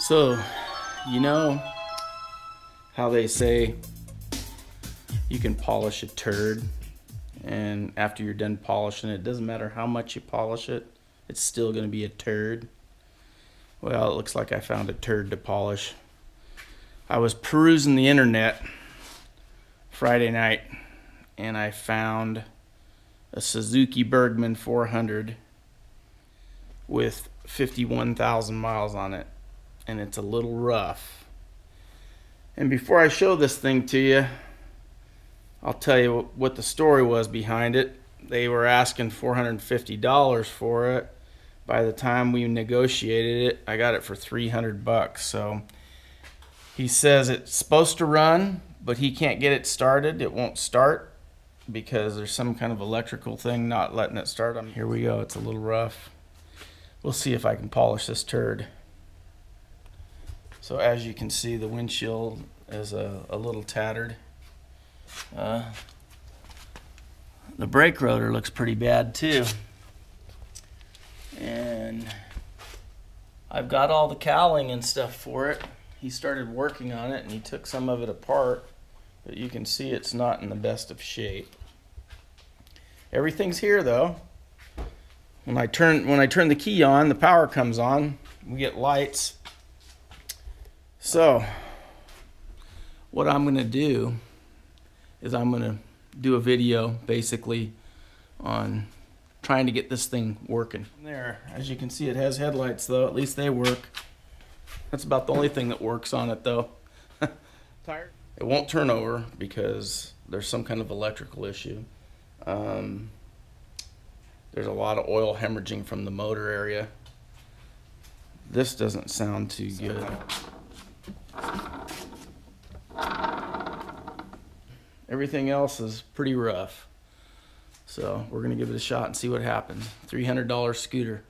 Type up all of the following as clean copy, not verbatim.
So, you know how they say you can polish a turd, and after you're done polishing it, it doesn't matter how much you polish it, it's still going to be a turd? Well, it looks like I found a turd to polish. I was perusing the internet Friday night, and I found a Suzuki Burgman 400 with 51,000 miles on it, and it's a little rough. And before I show this thing to you, I'll tell you what the story was behind it. They were asking $450 for it. By the time we negotiated it, I got it for 300 bucks. So he says it's supposed to run, but he can't get it started. It won't start because there's some kind of electrical thing not letting it start. Here we go. It's a little rough. We'll see if I can polish this turd. So as you can see, the windshield is a little tattered. The brake rotor looks pretty bad too. And I've got all the cowling and stuff for it. He started working on it and he took some of it apart, but you can see it's not in the best of shape. Everything's here though. When I turn the key on, the power comes on. We get lights. So what I'm going to do is I'm going to do a video basically on trying to get this thing working. There, as you can see, it has headlights though. At least they work. That's about the only thing that works on it though. Tired? It won't turn over because there's some kind of electrical issue. There's a lot of oil hemorrhaging from the motor area. This doesn't sound too good. Everything else is pretty rough. So we're gonna give it a shot and see what happens. $300 scooter.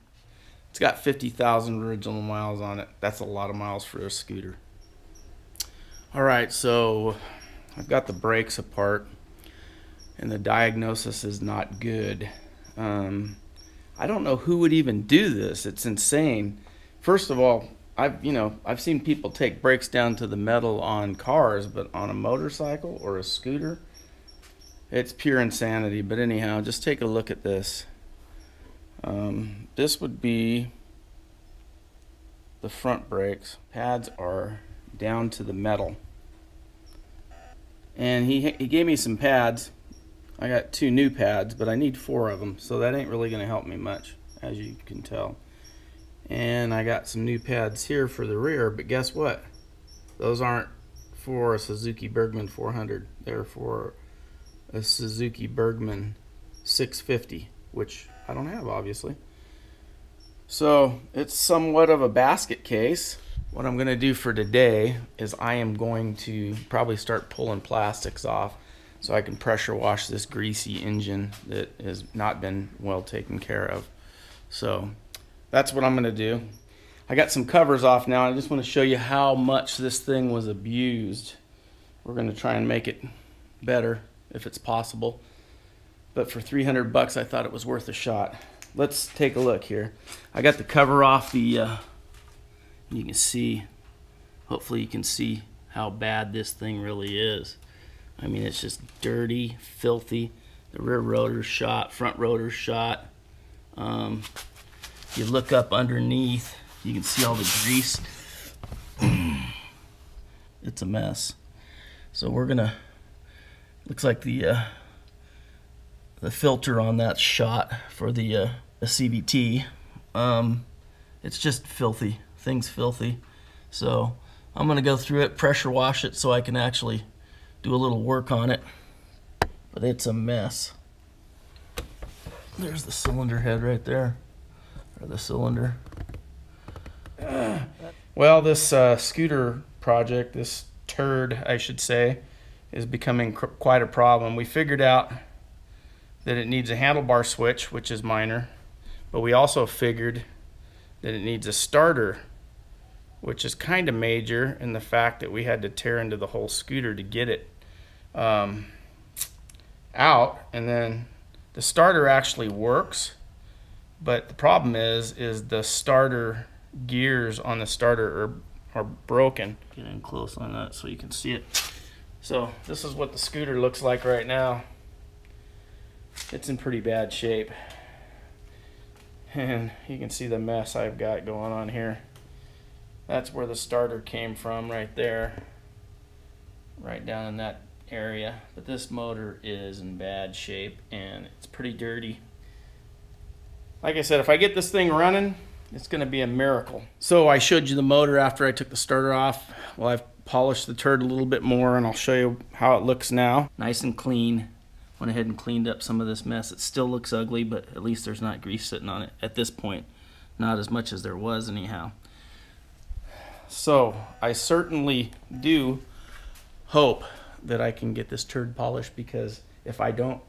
It's got 50,000 original miles on it. That's a lot of miles for a scooter. All right, so I've got the brakes apart and the diagnosis is not good. I don't know who would even do this. It's insane. First of all, I've seen people take brakes down to the metal on cars, but on a motorcycle or a scooter, it's pure insanity. But anyhow, just take a look at this. This would be the front brakes. Pads are down to the metal. And he gave me some pads. I got 2 new pads, but I need 4 of them, so that ain't really going to help me much, as you can tell. And I got some new pads here for the rear, but guess what? Those aren't for a Suzuki Burgman 400. They're for a Suzuki Burgman 650, which I don't have, obviously. So it's somewhat of a basket case. What I'm going to do for today is I am going to probably start pulling plastics off so I can pressure wash this greasy engine that has not been well taken care of. So that's what I'm going to do. I got some covers off now. I just want to show you how much this thing was abused. We're going to try and make it better if it's possible. But for 300 bucks, I thought it was worth a shot. Let's take a look here. I got the cover off the, you can see, hopefully you can see how bad this thing really is. I mean, it's just dirty, filthy. The rear rotor's shot, front rotor's shot. You look up underneath, you can see all the grease. It's a mess. So we're gonna, looks like the filter on that shot for the CVT. It's just filthy. Thing's filthy. So I'm gonna go through it, pressure wash it so I can actually do a little work on it. But it's a mess. There's the cylinder head right there. Or the cylinder. Well, this scooter project, this turd, I should say, is becoming quite a problem. We figured out that it needs a handlebar switch, which is minor, but we also figured that it needs a starter, which is kind of major in the fact that we had to tear into the whole scooter to get it out. And then the starter actually works, but the problem is the starter gears on the starter are broken. Get in close on that so you can see it. So this is what the scooter looks like right now. It's in pretty bad shape. And you can see the mess I've got going on here. That's where the starter came from, right there. Right down in that area. But this motor is in bad shape and it's pretty dirty. Like I said, if I get this thing running, it's going to be a miracle. So I showed you the motor after I took the starter off. Well, I've polished the turd a little bit more, and I'll show you how it looks now. Nice and clean. Went ahead and cleaned up some of this mess. It still looks ugly, but at least there's not grease sitting on it at this point. Not as much as there was anyhow. So I certainly do hope that I can get this turd polished, because if I don't,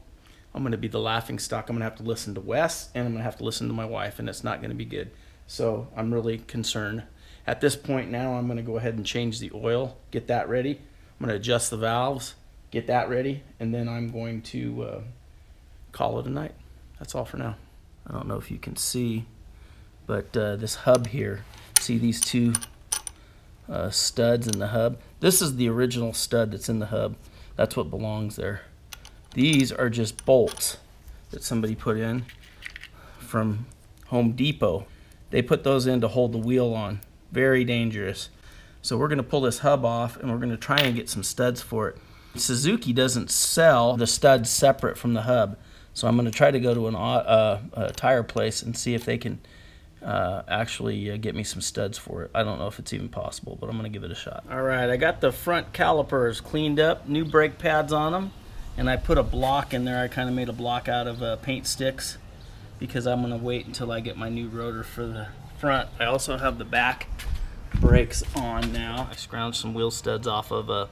I'm going to be the laughing stock. I'm going to have to listen to Wes, and I'm going to have to listen to my wife, and it's not going to be good. So I'm really concerned. At this point now, I'm going to go ahead and change the oil, get that ready. I'm going to adjust the valves, get that ready, and then I'm going to call it a night. That's all for now. I don't know if you can see, but this hub here, see these two studs in the hub? This is the original stud that's in the hub. That's what belongs there. These are just bolts that somebody put in from Home Depot. They put those in to hold the wheel on. Very dangerous. So we're going to pull this hub off, and we're going to try and get some studs for it. Suzuki doesn't sell the studs separate from the hub, so I'm going to try to go to a tire place and see if they can actually get me some studs for it. I don't know if it's even possible, but I'm going to give it a shot. All right, I got the front calipers cleaned up, new brake pads on them, and I put a block in there. I kind of made a block out of paint sticks, because I'm going to wait until I get my new rotor for the front. I also have the back brakes on now. I scrounged some wheel studs off of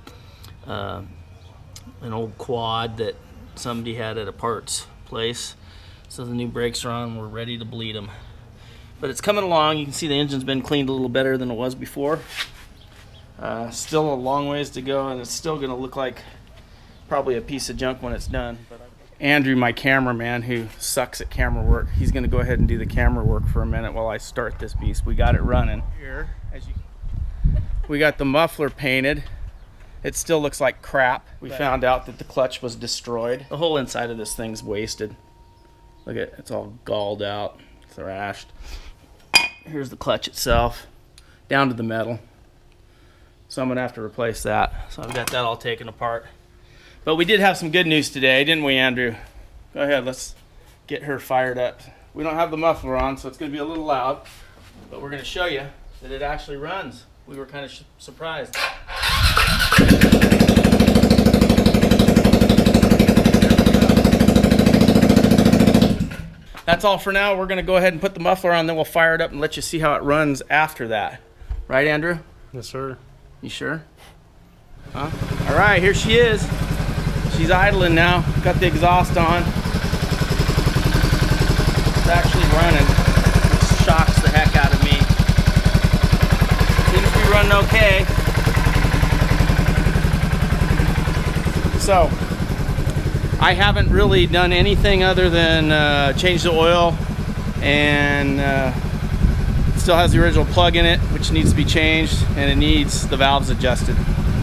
an old quad that somebody had at a parts place. So the new brakes are on. We're ready to bleed them. But it's coming along. You can see the engine's been cleaned a little better than it was before. Still a long ways to go, and it's still going to look like probably a piece of junk when it's done. Andrew, my cameraman, who sucks at camera work, he's going to go ahead and do the camera work for a minute while I start this beast. We got it running. Here, we got the muffler painted. It still looks like crap. We found out that the clutch was destroyed. The whole inside of this thing's wasted. Look at it, it's all galled out, thrashed. Here's the clutch itself, down to the metal. So I'm going to have to replace that. So I've got that all taken apart. But we did have some good news today, didn't we, Andrew? Go ahead, let's get her fired up. We don't have the muffler on, so it's going to be a little loud, but we're going to show you that it actually runs. We were kind of surprised. That's all for now. We're going to go ahead and put the muffler on, then we'll fire it up and let you see how it runs after that. Right, Andrew? Yes, sir. You sure? Huh? All right, here she is. She's idling now. Got the exhaust on. It's actually running, which shocks the heck out of me. Seems to be running okay. So, I haven't really done anything other than change the oil, and it still has the original plug in it, which needs to be changed, and it needs the valves adjusted.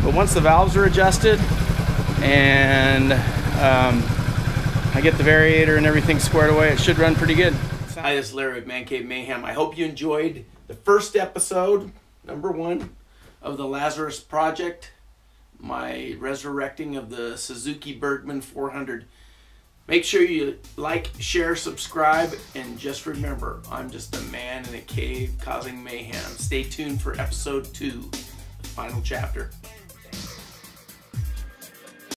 But once the valves are adjusted and I get the variator and everything squared away, it should run pretty good. Hi, this is Larry with ManCave Mayhem. I hope you enjoyed the first episode, #1, of the Lazarus project, my resurrecting of the Suzuki Burgman 400. Make sure you like, share, subscribe, and just remember, I'm just a man in a cave causing mayhem. Stay tuned for episode 2, the final chapter.